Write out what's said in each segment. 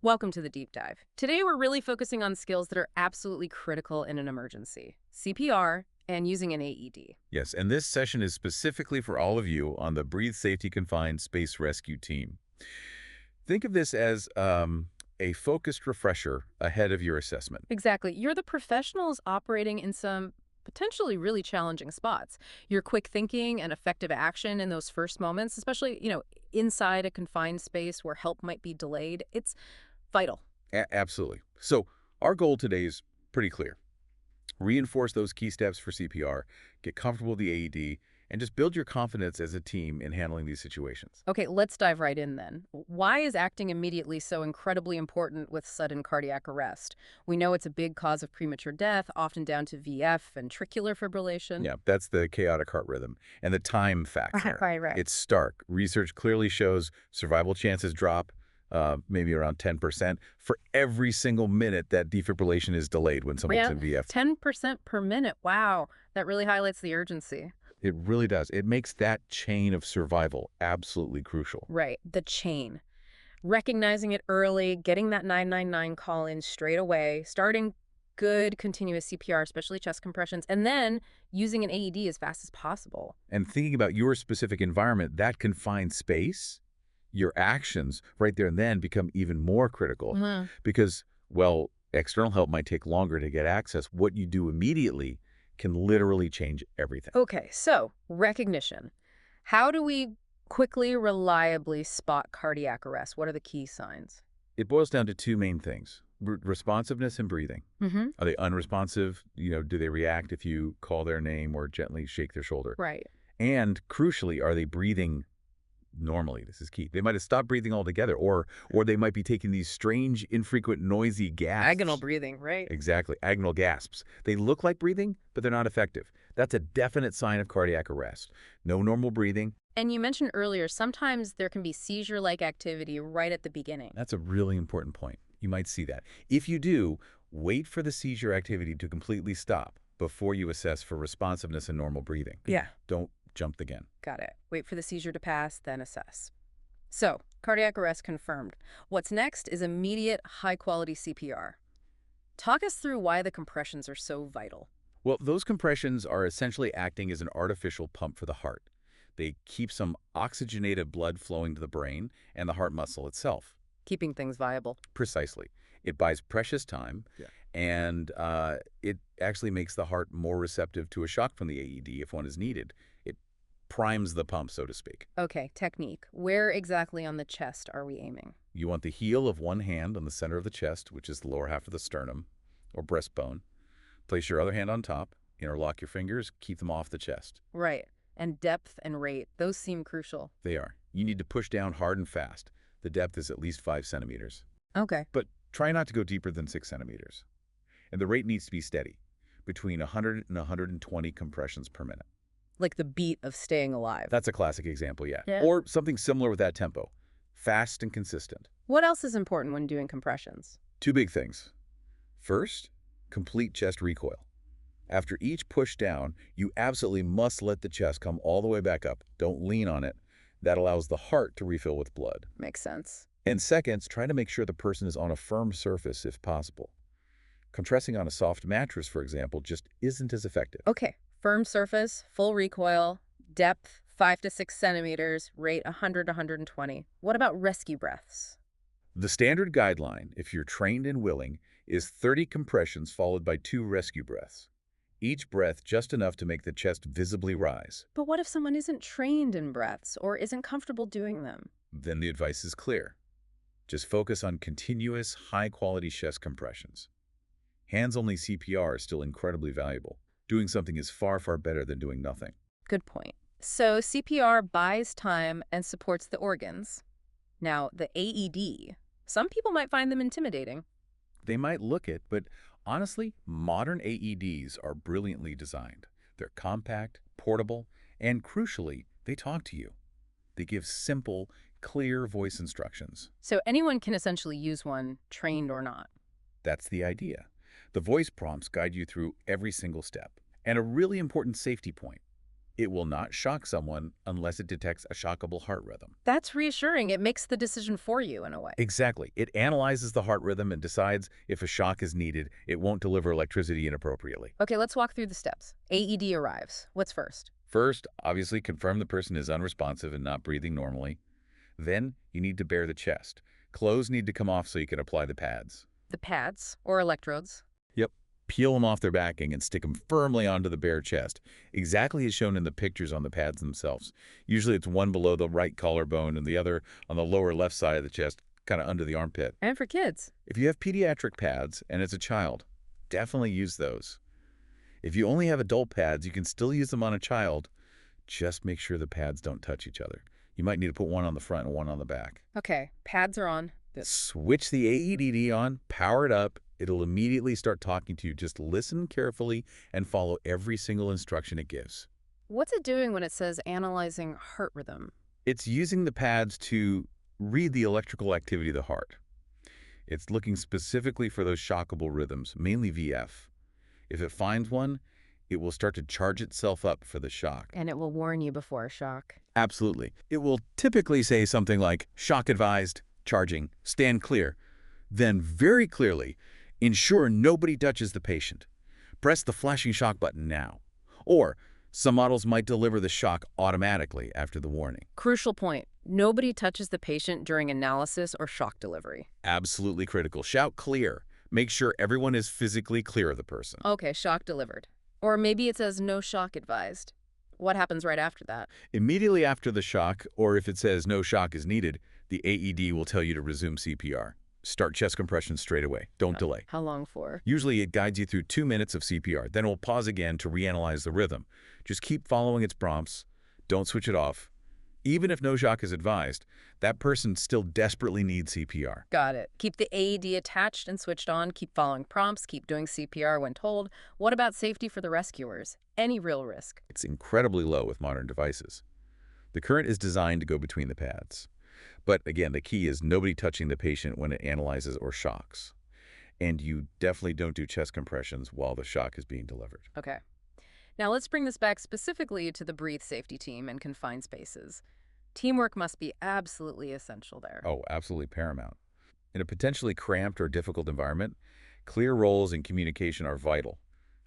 Welcome to the deep dive. Today we're really focusing on skills that are absolutely critical in an emergency: CPR and using an AED. Yes, and this session is specifically for all of you on the Breathe Safety Confined Space Rescue team. Think of this as a focused refresher ahead of your assessment. Exactly. You're the professionals operating in some potentially really challenging spots. Your quick thinking and effective action in those first moments, especially, inside a confined space where help might be delayed, it's vital. Absolutely. So our goal today is pretty clear. Reinforce those key steps for CPR, get comfortable with the AED, and just build your confidence as a team in handling these situations. Okay, let's dive right in then. Why is acting immediately so incredibly important with sudden cardiac arrest? We know it's a big cause of premature death, often down to VF, ventricular fibrillation. Yeah, that's the chaotic heart rhythm and the time factor. Right. It's stark. Research clearly shows survival chances drop maybe around 10% for every single minute that defibrillation is delayed when someone's Yeah, in VF. 10% per minute. Wow, that really highlights the urgency. It really does. It makes that chain of survival absolutely crucial. Right, the chain. Recognizing it early, getting that 999 call in straight away, starting good continuous CPR, especially chest compressions, and then using an AED as fast as possible. And thinking about your specific environment, that confined space, your actions right there and then become even more critical because, well, external help might take longer to get access. What you do immediately can literally change everything. Okay, so recognition. How do we quickly, reliably spot cardiac arrest? What are the key signs? It boils down to two main things: responsiveness and breathing. Mm-hmm. Are they unresponsive? Do they react if you call their name or gently shake their shoulder? Right. And crucially, are they breathing normally? This is key. They might have stopped breathing altogether, or they might be taking these strange, infrequent, noisy Agonal gasps. breathing, right? Exactly, agonal gasps. They look like breathing, but they're not effective. That's a definite sign of cardiac arrest. No normal breathing. And you mentioned earlier, sometimes there can be seizure-like activity right at the beginning. That's a really important point. You might see that. If you do, wait for the seizure activity to completely stop before you assess for responsiveness and normal breathing. Yeah. Don't jump the gun. Got it. Wait for the seizure to pass, then assess. So, cardiac arrest confirmed. What's next is immediate, high-quality CPR. Talk us through why the compressions are so vital. Well, those compressions are essentially acting as an artificial pump for the heart. They keep some oxygenated blood flowing to the brain and the heart muscle itself. Keeping things viable. Precisely. It buys precious time, Yeah. and it actually makes the heart more receptive to a shock from the AED if one is needed. It primes the pump, so to speak. Okay, technique. Where exactly on the chest are we aiming? You want the heel of one hand on the center of the chest, which is the lower half of the sternum or breastbone. Place your other hand on top, interlock your fingers, keep them off the chest. Right. And depth and rate, those seem crucial. They are. You need to push down hard and fast. The depth is at least 5 centimeters. Okay. But try not to go deeper than 6 centimeters. And the rate needs to be steady, between 100 and 120 compressions per minute. Like the beat of staying alive. That's a classic example, yeah. Yeah. Or something similar with that tempo. Fast and consistent. What else is important when doing compressions? Two big things. First, complete chest recoil. After each push down, you absolutely must let the chest come all the way back up. Don't lean on it. That allows the heart to refill with blood. Makes sense. And second, try to make sure the person is on a firm surface if possible. Compressing on a soft mattress, for example, just isn't as effective. Okay. Firm surface, full recoil, depth 5 to 6 centimeters, rate 100 to 120. What about rescue breaths? The standard guideline, if you're trained and willing, is 30 compressions followed by 2 rescue breaths. Each breath just enough to make the chest visibly rise. But what if someone isn't trained in breaths or isn't comfortable doing them? Then the advice is clear. Just focus on continuous, high-quality chest compressions. Hands-only CPR is still incredibly valuable. Doing something is far, far better than doing nothing. Good point. So CPR buys time and supports the organs. Now, the AED, some people might find them intimidating. They might look it, but honestly, modern AEDs are brilliantly designed. They're compact, portable, and crucially, they talk to you. They give simple, clear voice instructions. So anyone can essentially use one, trained or not. That's the idea. The voice prompts guide you through every single step. And a really important safety point: It will not shock someone unless it detects a shockable heart rhythm. That's reassuring. It makes the decision for you in a way. Exactly. It analyzes the heart rhythm and decides if a shock is needed. It won't deliver electricity inappropriately. Okay, let's walk through the steps. AED arrives. What's first? First, obviously confirm the person is unresponsive and not breathing normally. Then, you need to bare the chest. Clothes need to come off so you can apply the pads. The pads, or electrodes. Yep. Peel them off their backing and stick them firmly onto the bare chest, exactly as shown in the pictures on the pads themselves. Usually it's one below the right collarbone and the other on the lower left side of the chest, kind of under the armpit. And for kids. If you have pediatric pads and it's a child, definitely use those. If you only have adult pads, you can still use them on a child. Just make sure the pads don't touch each other. You might need to put one on the front and one on the back. Okay, pads are on. Switch the AED on, power it up. It'll immediately start talking to you. Just listen carefully and follow every single instruction it gives. What's it doing when it says analyzing heart rhythm? It's using the pads to read the electrical activity of the heart. It's looking specifically for those shockable rhythms, mainly VF. If it finds one, it will start to charge itself up for the shock. And it will warn you before a shock. Absolutely. It will typically say something like, shock advised, charging, stand clear. Then very clearly, ensure nobody touches the patient. Press the flashing shock button now. Or, some models might deliver the shock automatically after the warning. Crucial point. Nobody touches the patient during analysis or shock delivery. Absolutely critical. Shout clear. Make sure everyone is physically clear of the person. Okay, shock delivered. Or maybe it says no shock advised. What happens right after that? Immediately after the shock, or if it says no shock is needed, the AED will tell you to resume CPR. Start chest compressions straight away. Don't delay. How long for? Usually it guides you through 2 minutes of CPR. Then it will pause again to reanalyze the rhythm. Just keep following its prompts. Don't switch it off. Even if no shock is advised, that person still desperately needs CPR. Got it. Keep the AED attached and switched on. Keep following prompts. Keep doing CPR when told. What about safety for the rescuers? Any real risk? It's incredibly low with modern devices. The current is designed to go between the pads. But again, the key is nobody touching the patient when it analyzes or shocks. And you definitely don't do chest compressions while the shock is being delivered. Okay. Now let's bring this back specifically to the breathe safety team and confined spaces. Teamwork must be absolutely essential there. Oh, absolutely paramount. In a potentially cramped or difficult environment, clear roles and communication are vital.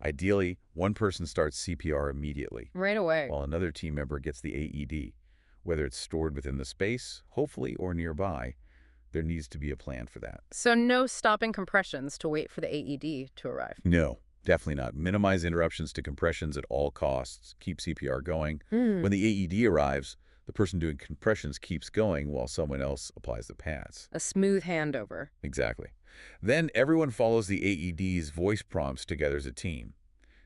Ideally, one person starts CPR immediately, Right away. while another team member gets the AED. Whether it's stored within the space, hopefully, or nearby, there needs to be a plan for that. So no stopping compressions to wait for the AED to arrive. No, definitely not. Minimize interruptions to compressions at all costs. Keep CPR going. When the AED arrives, the person doing compressions keeps going while someone else applies the pads. A smooth handover. Exactly. Then everyone follows the AED's voice prompts together as a team.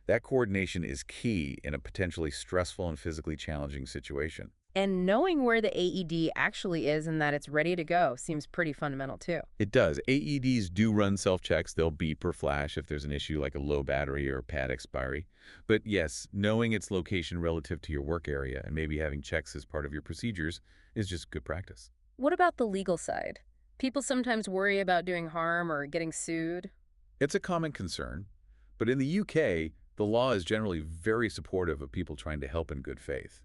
That coordination is key in a potentially stressful and physically challenging situation. And knowing where the AED actually is and that it's ready to go seems pretty fundamental too. It does. AEDs do run self-checks. They'll beep or flash if there's an issue like a low battery or pad expiry. But yes, knowing its location relative to your work area and maybe having checks as part of your procedures is just good practice. What about the legal side? People sometimes worry about doing harm or getting sued. It's a common concern, but in the UK, the law is generally very supportive of people trying to help in good faith.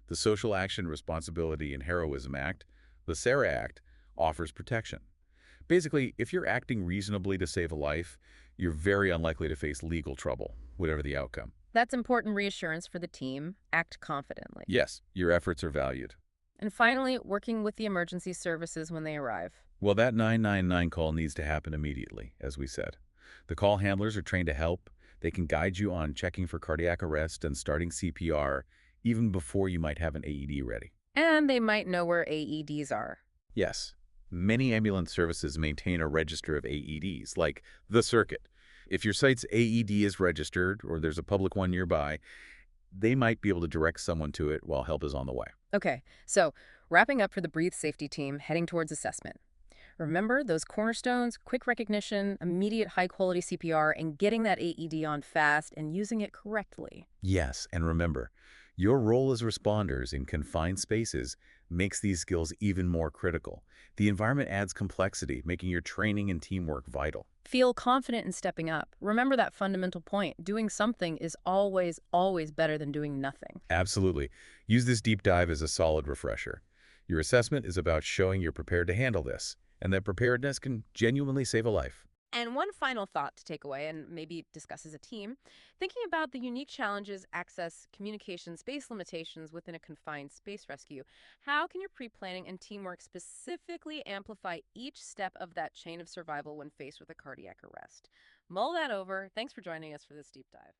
The Social Action Responsibility and Heroism Act, the SARA Act, offers protection. Basically, if you're acting reasonably to save a life, you're very unlikely to face legal trouble, whatever the outcome. That's important reassurance for the team. Act confidently. Yes, your efforts are valued. And finally, working with the emergency services when they arrive. Well, that 999 call needs to happen immediately, as we said. The call handlers are trained to help. They can guide you on checking for cardiac arrest and starting CPR even before you might have an AED ready. And they might know where AEDs are. Yes, many ambulance services maintain a register of AEDs, like the circuit. If your site's AED is registered or there's a public one nearby, they might be able to direct someone to it while help is on the way. Okay, so wrapping up for the breathe safety team, heading towards assessment. Remember those cornerstones: quick recognition, immediate high-quality CPR, and getting that AED on fast and using it correctly. Yes, and remember, your role as responders in confined spaces makes these skills even more critical. The environment adds complexity, making your training and teamwork vital. Feel confident in stepping up. Remember that fundamental point. Doing something is always, always better than doing nothing. Absolutely. Use this deep dive as a solid refresher. Your assessment is about showing you're prepared to handle this, and that preparedness can genuinely save a life. And one final thought to take away and maybe discuss as a team, thinking about the unique challenges, access, communication, space limitations within a confined space rescue. How can your pre-planning and teamwork specifically amplify each step of that chain of survival when faced with a cardiac arrest? Mull that over. Thanks for joining us for this deep dive.